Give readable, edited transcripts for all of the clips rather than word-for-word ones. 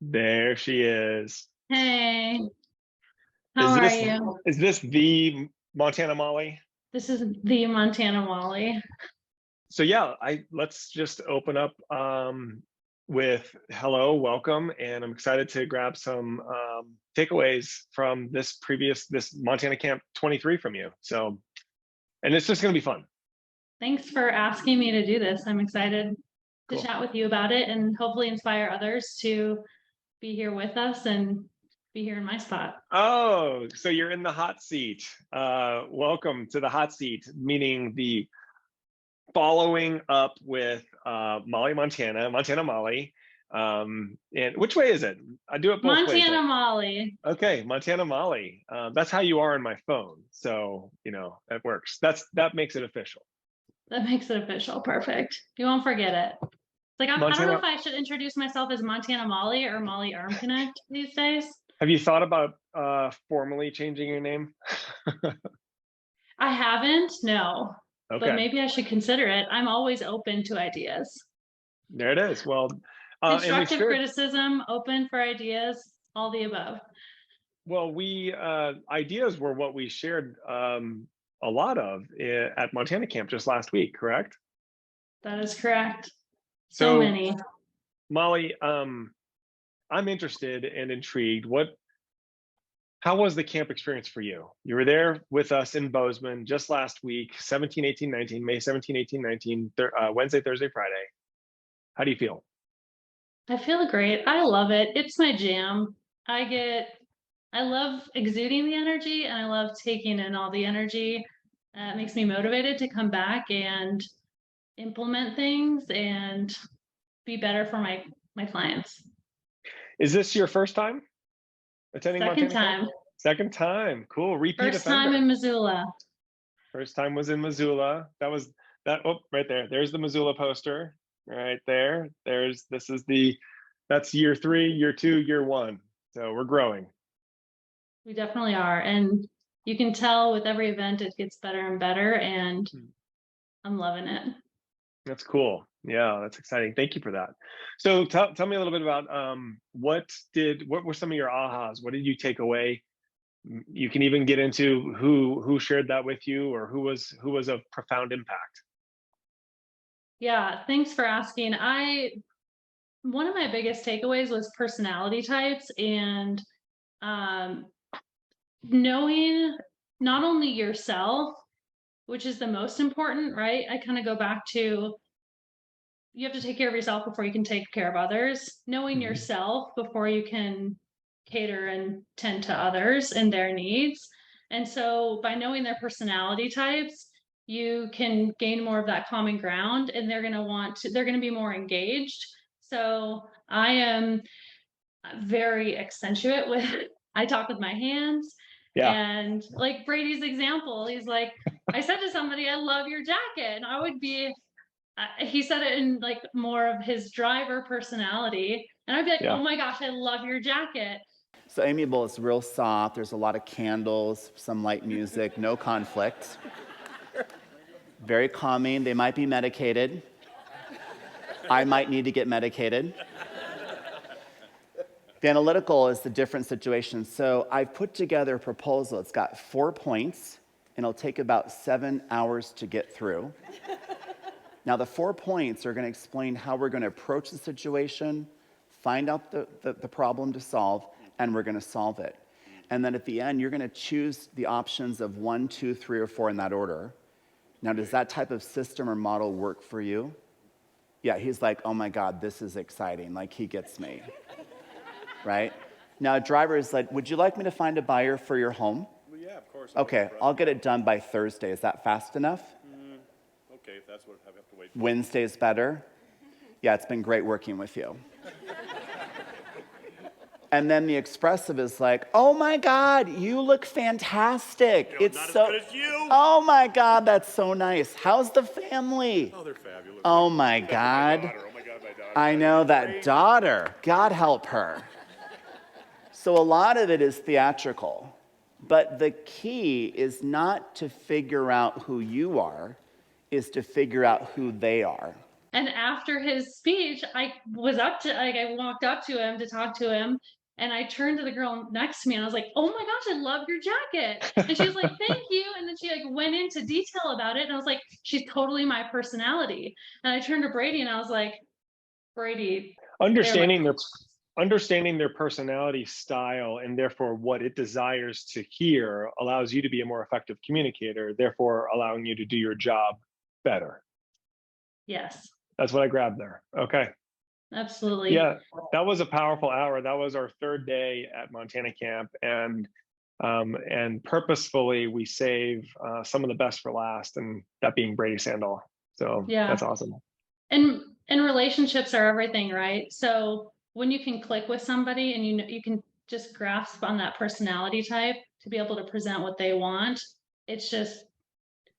There she is. Hey, how Is are this you? is this the Montana Molly? This is the Montana Molly. So yeah, I let's just open up with hello, welcome, and I'm excited to grab some takeaways from this Montana Camp 23 from you. So, and it's just going to be fun. Thanks for asking me to do this. I'm excited to Cool. chat with you about it and hopefully inspire others to be here with us and be here in my spot. Oh, so you're in the hot seat. Welcome to the hot seat, meaning the following up with Molly Montana Molly. And which way is it? I do it both ways. Montana Molly. Okay, Montana Molly. That's how you are on my phone. So, that works. That makes it official. That makes it official. Perfect. You won't forget it. Like I don't know Montana, if I should introduce myself as Montana Molly or Molly Arm Connect these days. have you thought about formally changing your name? I haven't, no, but Okay, maybe I should consider it. I'm always open to ideas. there it is. Well, and we Constructive shared, criticism, open for ideas, all the above. well, we ideas were what we shared a lot of at Montana Camp just last week, correct? That is correct. So So, many. Molly, I'm interested and intrigued. How was the camp experience for you? You were there with us in Bozeman just last week, 17, 18, 19, May 17, 18, 19, Wednesday, Thursday, Friday. How do you feel? I feel great. I love it. It's my jam. I love exuding the energy and I love taking in all the energy. It makes me motivated to come back and implement things and be better for my clients. Is this your first time attending Second Montana Camp? time. Second time. Cool. Repeat First time offender. in Missoula. First time was in Missoula. That was that. Oh, right there. There's the Missoula poster. Right there. That's year 3, year 2, year 1. So we're growing. We definitely are. And you can tell with every event it gets better and better and I'm loving it. That's cool. Yeah, that's exciting. Thank you for that. So tell me a little bit about what were some of your ahas? What did you take away? You can even get into who shared that with you or who was of profound impact. Yeah, thanks for asking. One of my biggest takeaways was personality types and um, knowing not only yourself, which is the most important, right? I kind of go back to you have to take care of yourself before you can take care of others. Knowing yourself before you can cater and tend to others and their needs. And so by knowing their personality types, you can gain more of that common ground and they're going to be more engaged. So I am very accentuate with I talk with my hands. Yeah. And like Brady's example, he's like, I said to somebody, I love your jacket. And I would be, he said it in like more of his driver personality. And I'd be like, Yeah. oh my gosh, I love your jacket. So amiable is real soft. There's a lot of candles, some light music, no conflict. Very calming. They might be medicated. I might need to get medicated. The analytical is the different situation. So I've put together a proposal. It's got 4 points, and it'll take about 7 hours to get through. Now, the 4 points are going to explain how we're going to approach the situation, find out the problem to solve, and we're going to solve it. And then at the end, you're going to choose the options of 1, 2, 3, or 4 in that order. Now, does that type of system or model work for you? Yeah, he's like, oh my God, this is exciting. Like, he gets me. Right? Now, a driver is like, would you like me to find a buyer for your home? Well, yeah, of course. Okay, I'll get it done by Thursday. Is that fast enough? Okay, if that's what I have to wait for. Wednesday's better? Yeah, it's been great working with you. And then the expressive is like, oh my God, you look fantastic. It's not so as good as you. Oh my God, that's so nice. How's the family? Oh, they're fabulous. Oh my God. My daughter. Oh my God, my daughter. I know that daughter. God help her. So a lot of it is theatrical. But the key is not to figure out who you are, is to figure out who they are. And after his speech, I walked up to him to talk to him. And I turned to the girl next to me and I was like, oh my gosh, I love your jacket. And she was like, thank you. And then she like went into detail about it. And I was like, she's totally my personality. And I turned to Brady and I was like, Brady, Understanding their understanding their personality style and therefore what it desires to hear allows you to be a more effective communicator, therefore allowing you to do your job better. yes, That's what I grabbed there. Okay. absolutely. Yeah, that was a powerful hour. That was our third day at Montana Camp, and purposefully we save some of the best for last, and that being Brady Sandall. So Yeah. that's awesome. And relationships are everything, right? So when you can click with somebody and you can just grasp on that personality type to be able to present what they want, it's just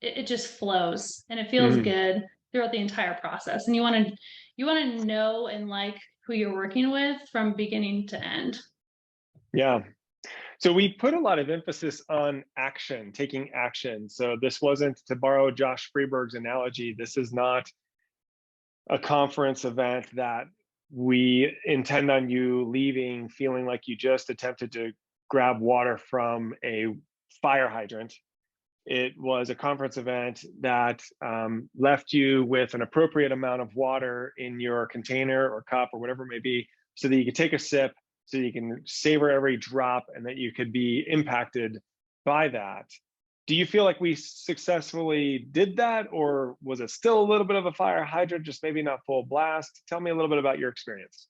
it just flows and it feels good throughout the entire process. And you want to know and like who you're working with from beginning to end. Yeah. So we put a lot of emphasis on action, taking action. So this wasn't, to borrow Josh Freeberg's analogy, this is not a conference event that we intend on you leaving feeling like you just attempted to grab water from a fire hydrant. It was a conference event that left you with an appropriate amount of water in your container or cup or whatever it may be, so that you can take a sip, so you can savor every drop, and that you could be impacted by that. Do you feel like we successfully did that, or was it still a little bit of a fire hydrant, just maybe not full blast? Tell me a little bit about your experience.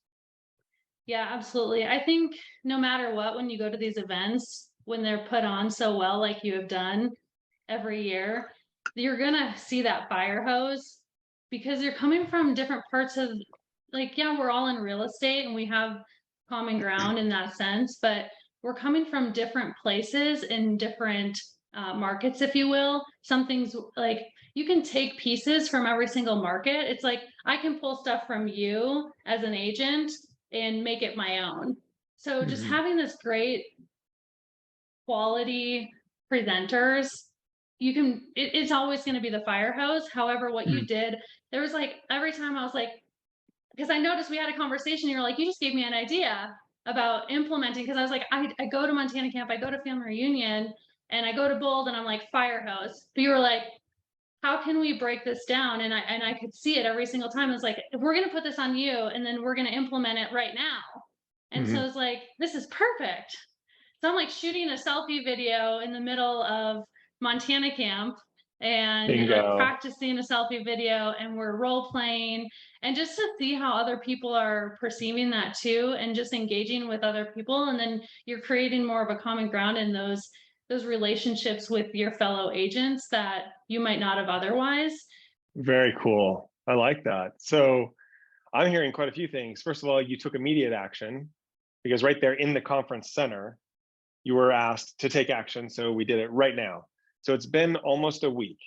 Yeah, absolutely. I think no matter what, when you go to these events, when they're put on so well, like you have done every year, you're gonna see that fire hose because you're coming from different parts of, like, yeah, we're all in real estate and we have common ground in that sense, but we're coming from different places in different markets, if you will. Some things, like, you can take pieces from every single market. It's like I can pull stuff from you as an agent and make it my own. So just having this great quality presenters, it's always going to be the fire hose. However, what you did, there was like every time I was like, because I noticed we had a conversation, you're like, you just gave me an idea about implementing, because I was like, I go to Montana Camp, I go to family reunion, and I go to Bold, and I'm like, fire hose. But you were like, how can we break this down? And I could see it every single time. It's like, if we're going to put this on you, and then we're going to implement it right now. And so it's like, this is perfect. So I'm like shooting a selfie video in the middle of Montana Camp and like practicing a selfie video, and we're role playing, and just to see how other people are perceiving that too, and just engaging with other people. And then you're creating more of a common ground in those relationships with your fellow agents that you might not have otherwise. Very cool. I like that. So I'm hearing quite a few things. First of all, you took immediate action, because right there in the conference center, you were asked to take action. So we did it right now. So it's been almost a week.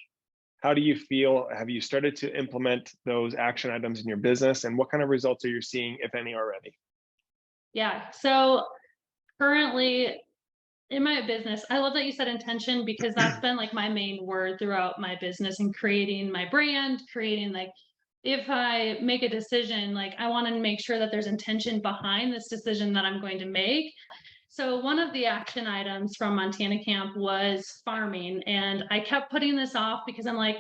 How do you feel? Have you started to implement those action items in your business? And what kind of results are you seeing, if any, already? Yeah. So currently in my business, I love that you said intention, because that's been like my main word throughout my business and creating my brand, creating, like, if I make a decision, like, I want to make sure that there's intention behind this decision that I'm going to make. So one of the action items from Montana Camp was farming. And I kept putting this off because I'm like,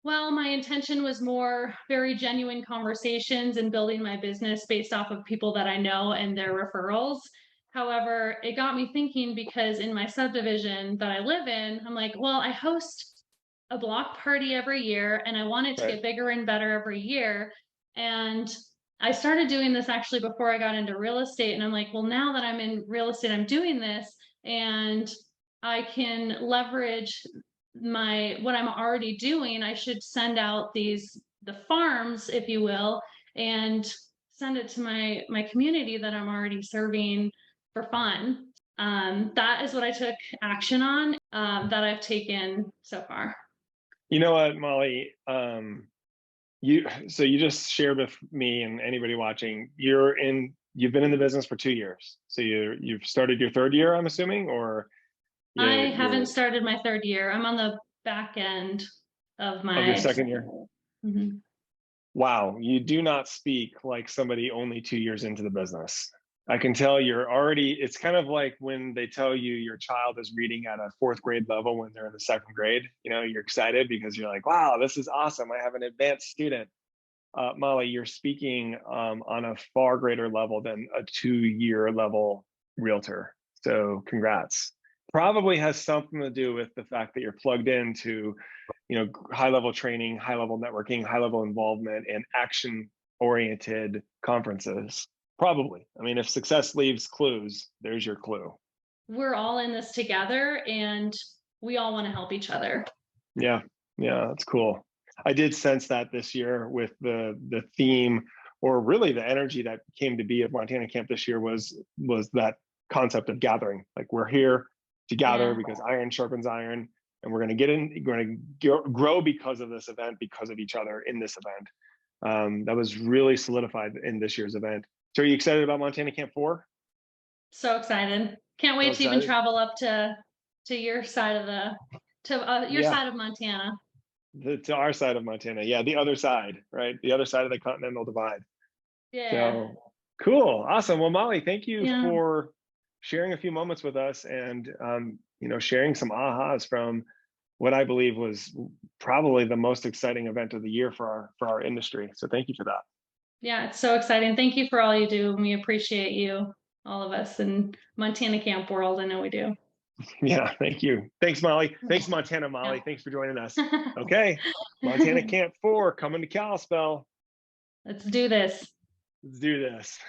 well, my intention was more very genuine conversations and building my business based off of people that I know and their referrals. However, it got me thinking, because in my subdivision that I live in, I'm like, well, I host a block party every year and I want it to get bigger and better every year. And I started doing this actually before I got into real estate. And I'm like, well, now that I'm in real estate, I'm doing this, and I can leverage what I'm already doing. I should send out the farms, if you will, and send it to my community that I'm already serving for fun. That is what I took action on, that I've taken so far. You know what, Molly? You just shared with me and anybody watching, you've been in the business for 2 years. So you've started your third year, I'm assuming, or I haven't started my third year. I'm on the back end of your second year. Wow, you do not speak like somebody only 2 years into the business. I can tell you're already, it's kind of like when they tell you your child is reading at a fourth grade level when they're in the second grade. You know, you're excited because you're like, wow, this is awesome. I have an advanced student. Molly, you're speaking on a far greater level than a 2-year level realtor. So congrats. Probably has something to do with the fact that you're plugged into, high level training, high level networking, high level involvement, and action oriented conferences. Probably. I mean, if success leaves clues, there's your clue. We're all in this together and we all want to help each other. Yeah, that's cool. I did sense that this year with the theme, or really the energy that came to be of Montana Camp this year was that concept of gathering. Like, we're here to gather because iron sharpens iron, and we're going to grow because of this event, because of each other in this event. That was really solidified in this year's event. So are you excited about Montana Camp 4? So excited. Can't wait to even travel up to your side of side of Montana. To our side of Montana. Yeah, the other side, right? The other side of the continental divide. Yeah. So cool. Awesome. Well, Molly, thank you for sharing a few moments with us and, sharing some ahas from what I believe was probably the most exciting event of the year for our industry. So thank you for that. Yeah, it's so exciting. Thank you for all you do. We appreciate you, all of us in Montana Camp world. I know we do. Yeah, thank you. Thanks, Molly. Thanks, Montana Molly. Thanks for joining us. Okay, Montana Camp 4 coming to Kalispell. Let's do this. Let's do this.